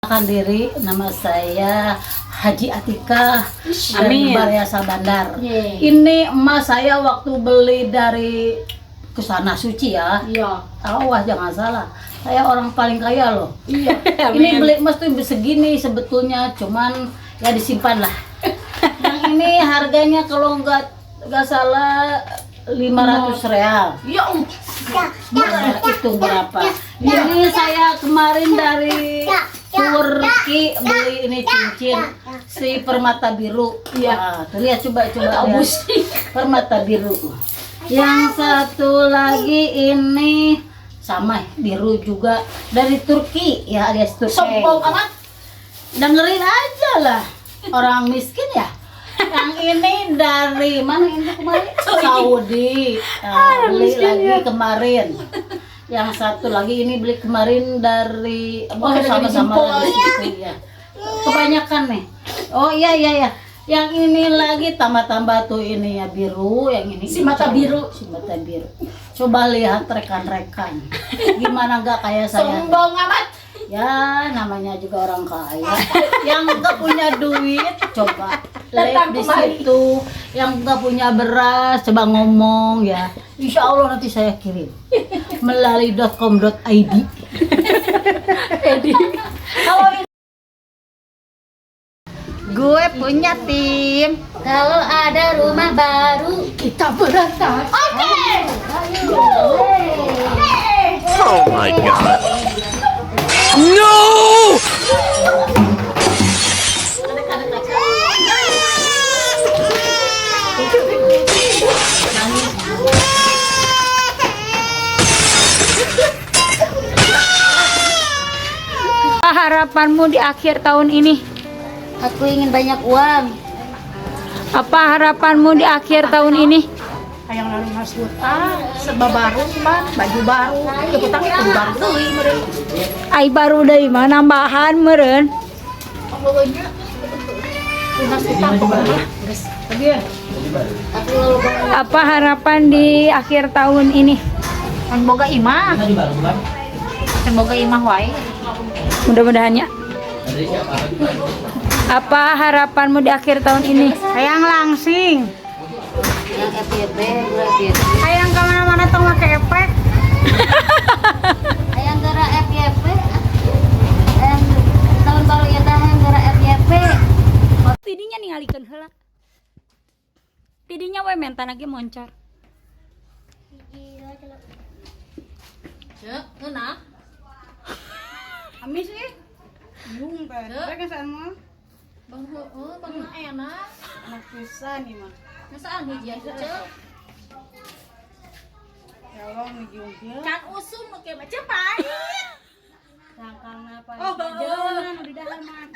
Perkenalkan diri, nama saya Haji Atika dari Baryasa Bandar. Ini emas saya waktu beli dari Kesana Suci ya. Iya. Awas jangan salah. Saya orang paling kaya loh. Iya. Ini beli emas tuh segini sebetulnya, cuman ya disimpan lah. Yang ini harganya kalau nggak salah 500 real. Ya, hitung berapa? Ini saya kemarin dari Turki beli ini cincin si permata biru. Iya. Tuh lihat coba lihat. Permata biru. Yang satu lagi ini sama biru juga dari Turki ya, alias Turki. Sombong amat. Dengerin aja lah. Orang miskin ya. Yang ini dari mana ini kemarin? Saudi. Beli lagi kemarin. Yang satu lagi ini beli kemarin dari sama-sama gitu ya. Kebanyakan nih. Oh iya. Yang ini lagi tambah-tambah tuh ini ya biru, yang ini si mata biru. Coba lihat rekan-rekan. Gimana enggak kayak saya? Sombong amat. Ya, namanya juga orang kaya. Yang enggak punya duit, coba lihat di situ. Yang enggak punya beras, coba ngomong ya. Insya Allah nanti saya kirim melalui .com.id. Gue punya tim. Kalau ada rumah baru kita berangkat. Oke. Oh my god. No! Apa harapanmu di akhir tahun ini? Aku ingin banyak uang. Apa harapanmu di akhir tahun ini? Yang lalu mas hutang, serba baru man, baju baru, hutang itu baru deui meureun. Ai baru deui mah nambahan meureun. Pokoknya lunas hutang pokoknya. Apa harapan di akhir tahun ini? Kan boga imah. Kan boga imah wae. Mudah-mudahan ya. Apa harapanmu di akhir tahun ini? Hayang langsing. Yang FYP. Hayang ka mana-mana tong make efek. Ayang gara FYP. Ayang tahun baru ya tah yang gara FYP. Tidinya ningalikeun heula. Tidinya we mentan lagi moncar. Cek, enak. Amis sih. Yung teh. Rek saan mah? Bang enak. Anak pisan ieu mah. Masaan hiji atuh, Cek? Ya Allah ngiung kieu. Can usum nu kieu mah cepait. Sangkangna apa? Oh, Jangan di dalam mah.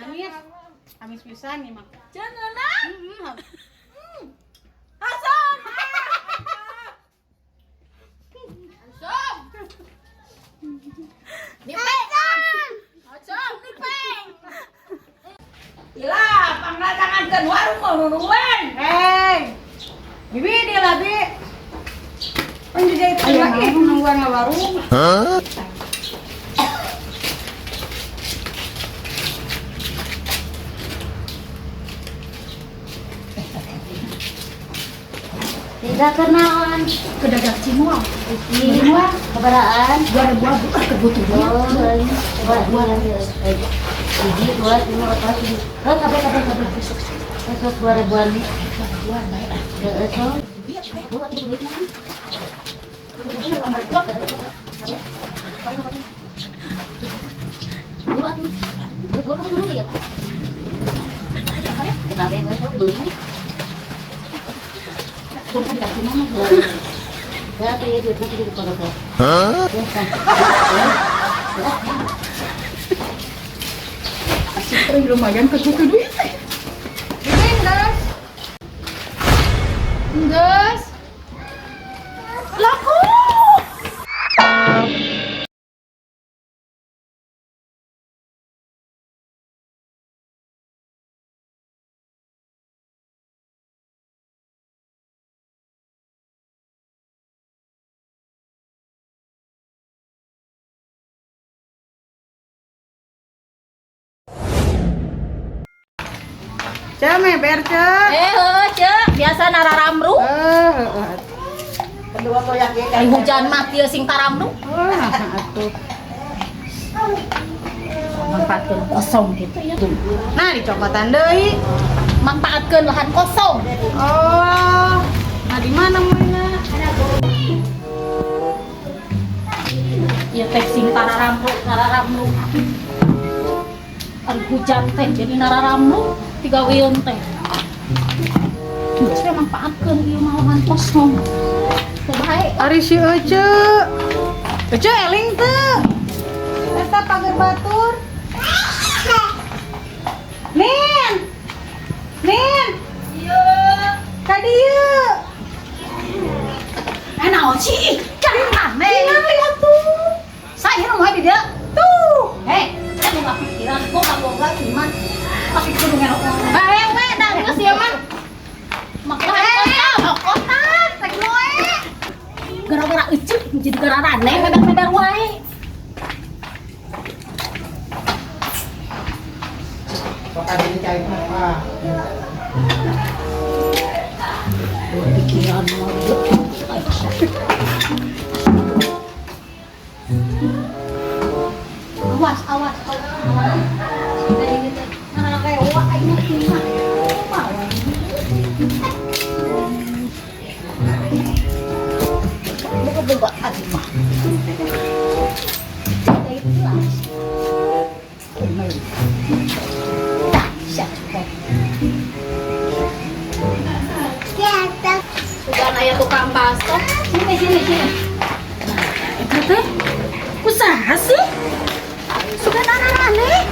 Amis. Amis pisan ieu mah. Jangan. Asam. Asam. Nipeng. Asam nipeng. Ilah, pangdatangankeun warung mah nunuan. Hei. Bibi dia lah, Bi. Pan dijahit lagi nungguan warung. Tidak kenalan. Kedadak Cimol. Ini keberaan. Gua ada buah kebutuhan. Oh, coba lagi. 1, 2, 3, 4, 5. Oh, kabeh. Besok 2 ribuan nih. Lumayan kebutuhan duit. Ce meber ce. Cek, biasa nararamru. Kedua koyak ge Ai hujan mah teu sing taramru. atuh. Manfaatkeun kosong gitu ya. Nah, dicokotan deui. Manfaatkeun lahan kosong. Oh. Nah, di mana mulanya? Ya teh sing nararamru. Ari hujan teh jadi nararamru digawieun teh. Geus manfaatkeun ieu mah lahan kosong. Teu bae. Ari si Ece. Ece eling teu. Eta pagar batur. Nin. Nin. Ieu. Ka dieu. Naon sih? Jangan aneh. Lihat tuh. Saya mau di dia. Tuh. Hei, saya mau pikiran, gua nggak boga cuman masih kudu ngelok. We, dah geus ieu mah. Makanya kotak, tek moe. Gara-gara ecek jadi gararane meber-meber wae. Pikiran mau awas. Nah, rewa ini mah. Boga aduh mah. Sudah aya tukang baso. Sini. Itu teh usaha sih. Sudah aneh.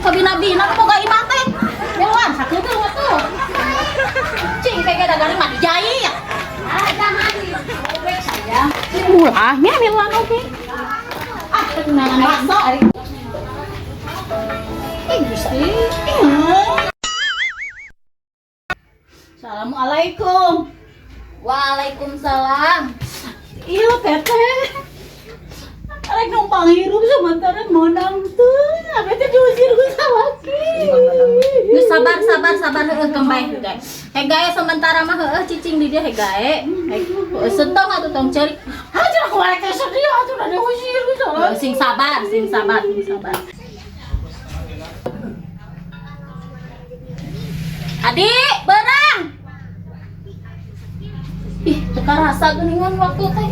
Kabina-bina boga imah teh. Meluan sakeung atuh. Cing kayak dagang imah dijai ya. Ulahnya miluan oke. Kenangan baso. Gusti. Assalamualaikum. Waalaikumsalam. Iya teteh. Arek numpang hirup sementara menang tuh. Apa teh diusir ku salaki. Geus sabar heueuh kembali guys. Hegae sementara mah heueuh cicing di dia hegae. Sentong atuh tong ceurik. Hajar ku arek teh sedih atuh da diusir ku salaki. Sing sabar. Adik, barang. Ih, teka rasa geuningan waktu teh.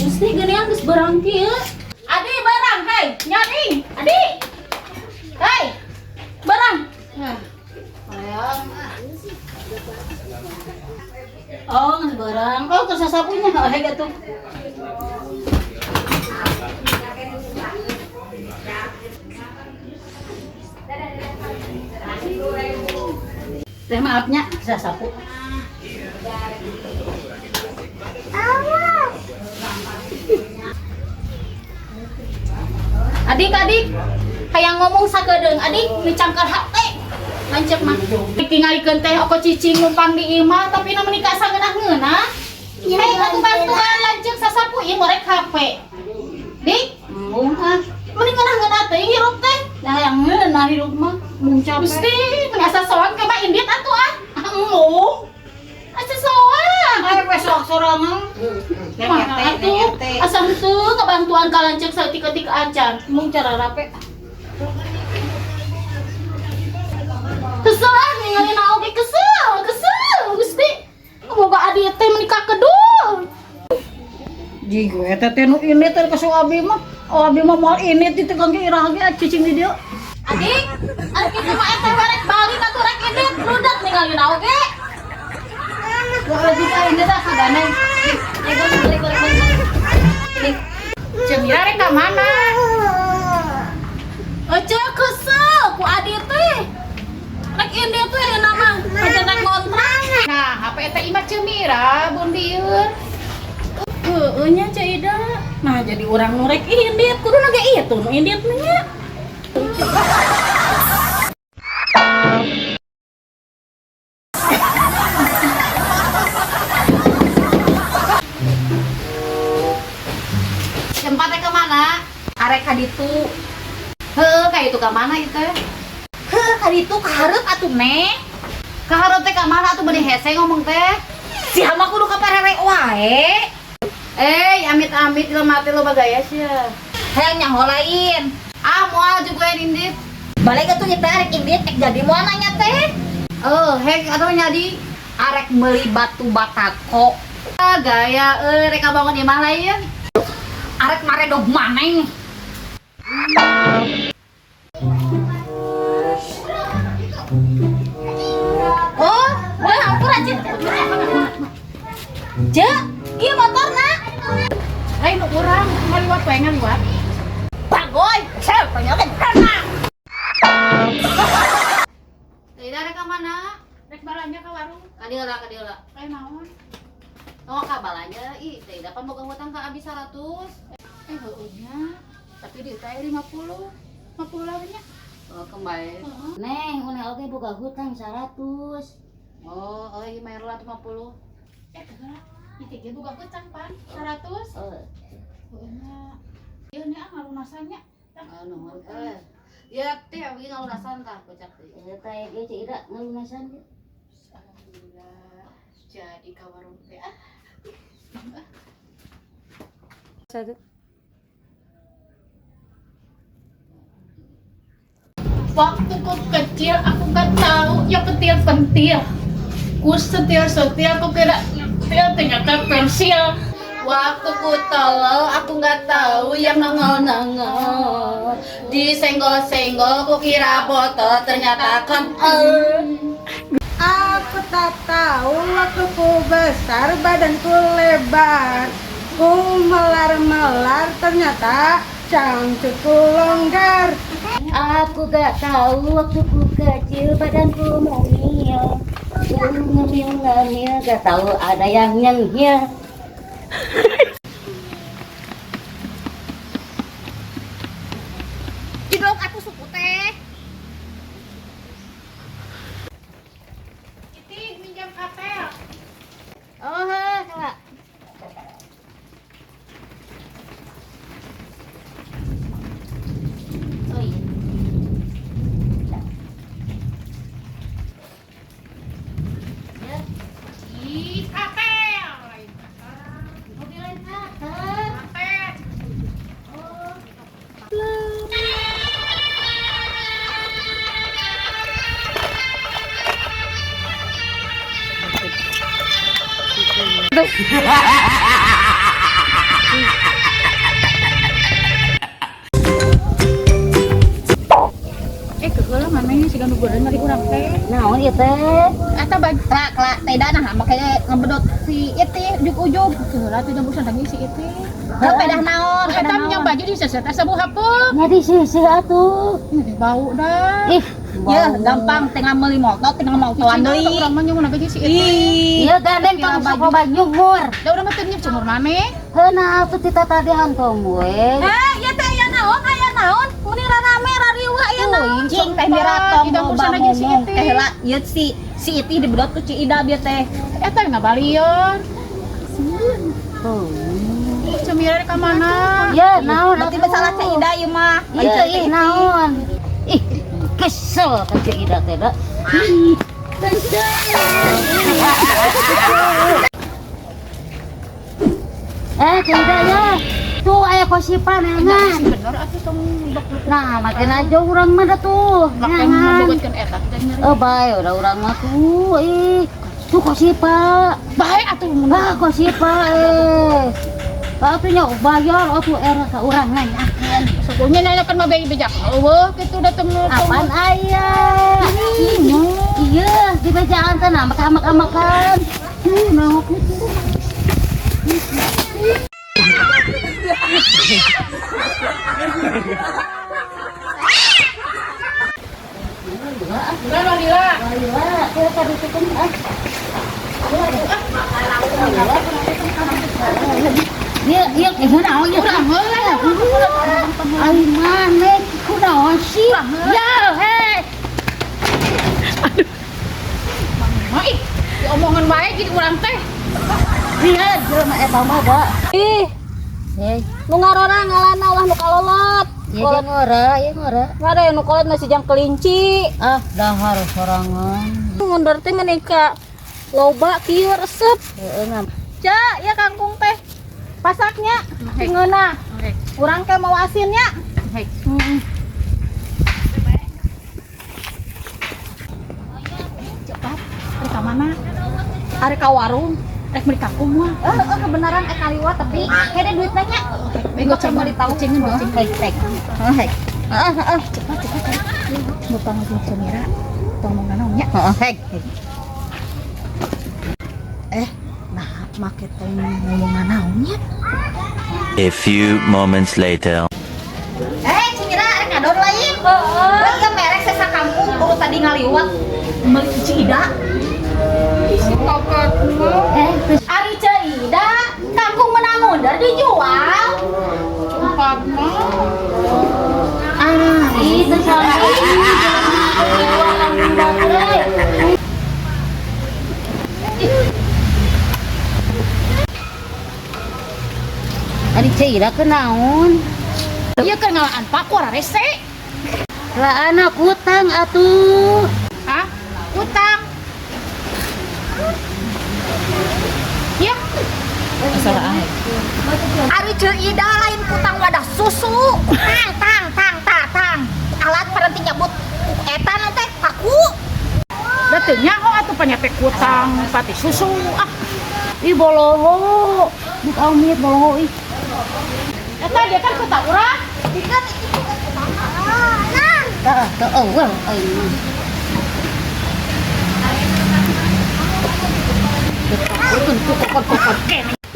Mesti geuningan geus barang kieu. Adik, barang, hei, nyari. Adik. Hei. Barang. Oh, ngas barang. Oh, keur sasapunya hei atuh. Teh maafnya sasapu. Adik, hayang ngomong sakedeung. Adik, dicangkal hate. Lancep mah. Tingalikeun teh oko cicing numpang di imah tapi na menikah sangeunah-ngeunah. Hei, atuh bantuan lancep sasapu ieu morek HP. Dik, mending ngeunah teh hirup teh. Nah yang ngeunah hirup mah mun capek. Gusti, mun asa soang ke mah indit atuh ah. Asa soang. Ayo besok sorangan. Atuh, asa henteu kebantuan ka lanceuk saeutik-eutik acan. Mung cara rape. Kesel ah ningali na oge kesel. Gusti. Boga adi teh menikah kedul. Jigo eta teh nu ini teh ka abi mah. Oh abi mah moal ini di tegang ge irah ge cicing di dieu. Adik, ari kitu mah eta barek bali ka tuh rek edit ludak ningali na oge. Kalau di ini dah sagana. Cemira rek ka mana? Aja kesel ku adi teh. Rek ini teh nama aja rek ngontrak. Nah, HP teh imah Cemira bun dieur. Nya Caida. Nah jadi orang nurek indit kudu nage ieu tuh indit nya. Tempatnya kemana? Arek kaditu. Heuh, kayak itu ke mana itu? Heuh, kaditu kahareup atuh Neng. Kahareup teh ka mana atuh beuneu hese ngomong teh? Si Hama kudu ka parere wae. Amit-amit lo mati lo bagaya sia. Hayang nyaho lain. Ah, moal juga indit. Balik atuh nya teh arek indit ek jadi moal nanya teh. Hek atuh nyadi arek meuli batu batako. Gaya rek abangun imah lain. Arek maredog maneng. Oh, ampun aja. Iya motorna. Lain urang ngaliwat wae ngaliwat. Bagoy, sel penyokin kana. Tidak rek ka mana? Rek balanja ka warung. Kadieula. Kayak naon? Oh, ka balanja ih, teh dapat boga hutang ka abi 100. Heueuhnya. Tapi di teh 50. 50 lawannya. Oh, kembali. Neng, une oge boga hutang 100. Oh, iya mayar lah 50. Kagak. Itu ge boga hutang pan 100. Heeh. Ieu nya ngalunasannya. Nuhun Ya teh abi ngalunasan tah kocak teh. teh ge cik ida ngalunasan. Alhamdulillah. Jadi ka warung teh. Satu. Waktu ku kecil aku nggak tahu yang pentil. Ku setir aku kira ternyata pensil. Waktu ku tolol aku nggak tahu yang nongol. Disenggol-senggol ku kira botol ternyata Aku tak tahu waktu ku besar badanku lebar. Ku melar-melar ternyata cangcutku longgar. Aku gak tahu waktu ku kecil badanku mungil. Ku ngemil-ngemil gak tahu ada yang nyengil. Jidok aku suku teh. Iti minjam kapel. Oh, Kak. Oh iya. Ih, kapel. Mobilan kakak. Kapel. Kegeula maneh siga nu beureun mari urang teh. Naon ieu teh? Eta bagra kelak teh nah make ngebedot si iti ujug-ujug. Kegeula teh bosan lagi si iti. Pedah naon? Eta minyak baju di seset sabu hapeung. Nya di sisi atuh. Bau dah. Ih, Ya gampang tengah meuli motor tengah mau kawan deui. Urang mah nyungun baju si iti. ieu gandeng tong sok loba nyumur. Da urang mah teu nyep cumur maneh. Heuna atuh tita tadi hantong we. Ya teh aya naon? Muni rame rariwa aya naon? Cing teh miratong Tidak loba bosan lagi si ngomong. iti. Teh heula ieu si iti dibedot ku Ci Ida bieu teh. Eta ngabalieur. Cemira ka mana? Ya, naon Berarti masalah Ci Ida ieu mah. Ieu ih naon? Ih, kesel ka Ci Ida teh da. Ih, kesel. Ci Ida ya. Tuh aya kosipan engan. Bener atuh tong bak Nah, makin aja urang mah da tuh. makan Nyangan. ngabogotkeun eta teh nyeri. Bae udah urang mah tuh. Ih, tuh kosipa. Bae atuh mun Ah, kosipa atuh nya bayar atuh era ka urang nanyakeun. sukunya nyanyakeun mah bae bejak. Eueuh kitu da teu Apaan aya? Iya, di bejaan teh nah makan-makan. Naok itu. Lila. Kita tadi itu kan. Dia naon ya? Ai maneh Kunaon sih? Ya, hei. Mai, omongan baik gitu urang teh. Lihat jelema eta mah da. Ih, nu ngarora ngaranna ulah nu kalolot. Kolot ngora, ieu ngora. Ngada nu kolot masih jang kelinci. Ah, dahar sorangan. Mundur teh menika loba kieu resep. Heeh, ngam. Ca, ya kangkung teh. Pasaknya pingeuna. Urang teh mau asinnya. Cepat, rek ka mana? Are ka warung, rek meuli ka kumaha? Kebenaran kaliwat tapi kayaknya duit banyak. Minggu coba ditahu cingin dong. Hek. Cepat. Butang lagi Cemira. Tolong nganaonnya. Heeh, hek. Nah, make teh ngomong naonnya? A few moments later. Cemira, rek ngadon lain. Iya merek sesa kampung, baru tadi ngaliwat. Meuli Cida. Si kokot Ari Cida, kangkung menang mundar dijual. Empat mah. Itu Ari Cira kenaon? Iya kan ngalaan pakor rese. Lah anak utang atuh. Hah? Utang. Ya. Ari Cida lain utang wadah susu. Tang. Alat paranti nyebut eta nanti paku. Dateu nyaho atuh panyate kutang pati susu. Ih boloho. Buk amit boloho ih. Eta dia kan kutang urang. Dikan Teu eueuh euy.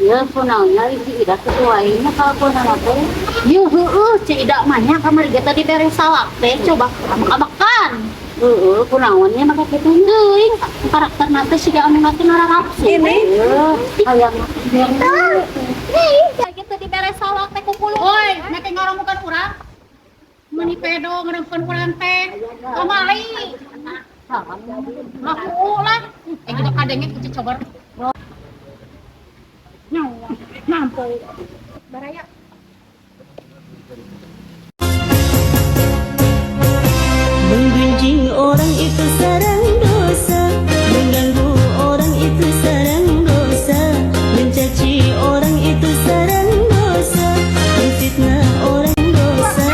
Ya kunaonnya isi idak sesuainya kalau kunaon teh. Yuh, Cida mahnya kamari kita diberes salak teh coba abak-abakan. Heeh, kunaonnya maka kitu Teuing karakter nanti siga anu nanti narapsu. Ini hayang Ya kita diberes salak teh kumpul. Oi, make ngaramukan urang. Mani pedo ngaramukan urang teh. Kamari. Aku lah. Kita kadenge kuci coba. Nyawa, nampo. Baraya. Menggunjing orang itu sarang dosa, mengganggu orang itu sarang dosa, mencaci orang itu sarang dosa, menfitnah orang dosa.